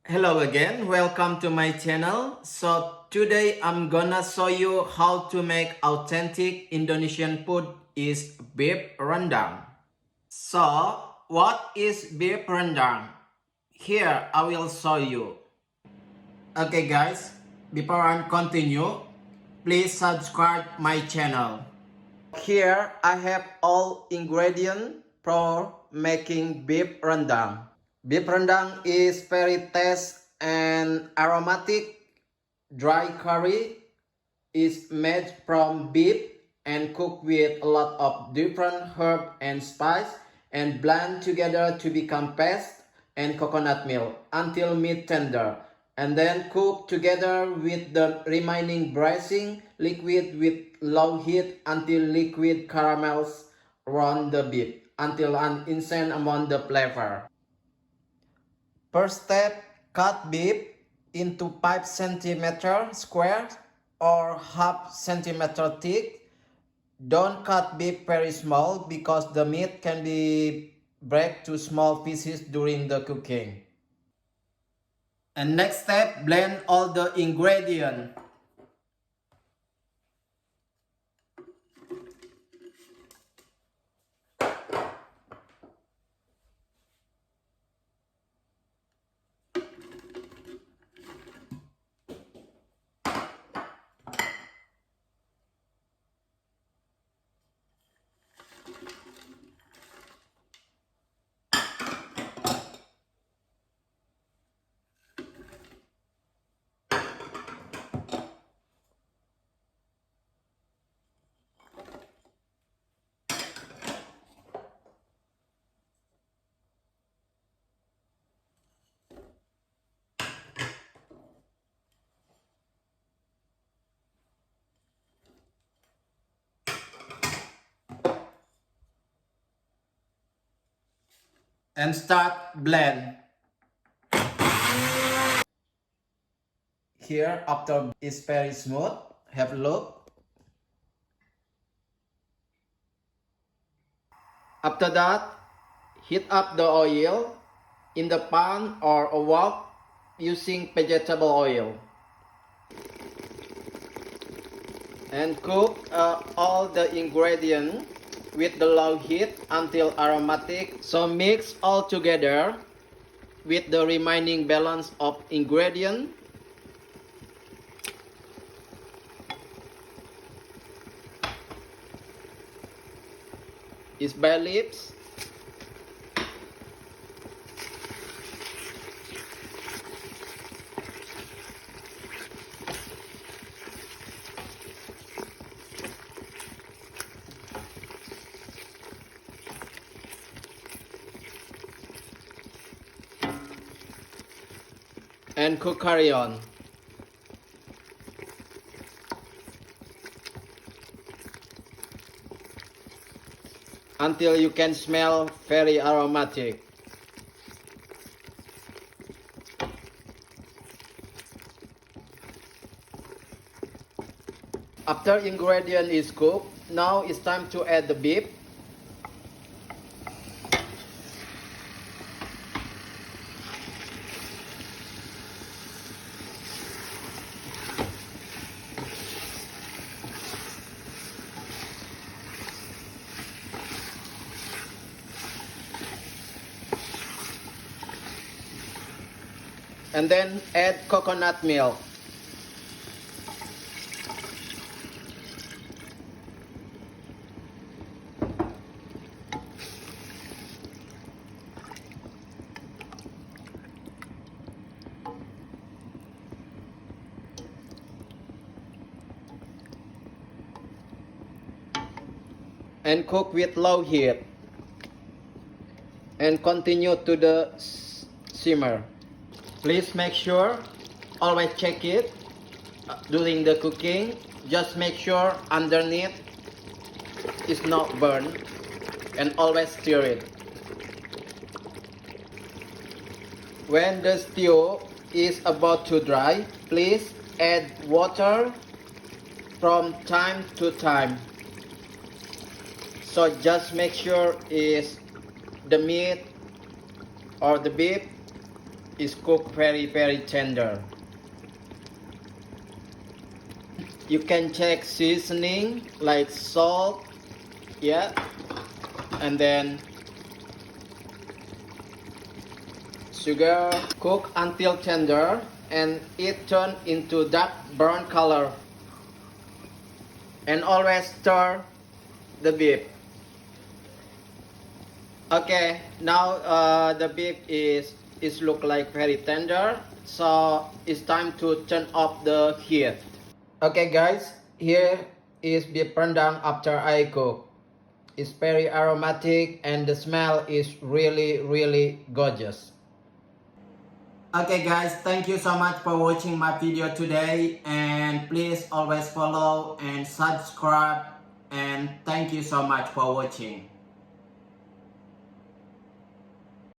Hello again, welcome to my channel. So today I'm gonna show you how to make authentic Indonesian food is beef rendang. So what is beef rendang? Here I will show you. Okay guys, before I continue, please subscribe my channel. Here I have all ingredients for making beef rendang. Beef rendang is very tasty and aromatic. Dry curry is made from beef and cooked with a lot of different herbs and spice and blend together to become paste and coconut milk until meat tender, and then cook together with the remaining braising liquid with low heat until liquid caramels around the beef until an insane amount of flavor. First step, cut beef into 5 cm square or half centimeter thick. Don't cut beef very small because the meat can be break to small pieces during the cooking. And next step, blend all the ingredients. And start blend. Here after it's very smooth, have a look. After that, heat up the oil in the pan or a wok using vegetable oil. And cook all the ingredients with the low heat until aromatic. So mix all together with the remaining balance of ingredients. Is bay leaves. And cook carry on. Until you can smell very aromatic. After ingredient is cooked, now it's time to add the beef. And then add coconut milk. And cook with low heat. And continue to the simmer. Please make sure, always check it during the cooking. Just make sure underneath is not burned and always stir it. When the stew is about to dry, please add water from time to time. So just make sure is the meat or the beef is cooked very tender. You can check seasoning like salt, yeah, and then sugar. Cook until tender and it turn into dark brown color. And always stir the beef. Okay, now the beef is look like very tender, so it's time to turn off the heat. Okay guys, here is beef rendang after I cook. It's very aromatic and the smell is really gorgeous. Okay guys, thank you so much for watching my video today, and please always follow and subscribe, and thank you so much for watching.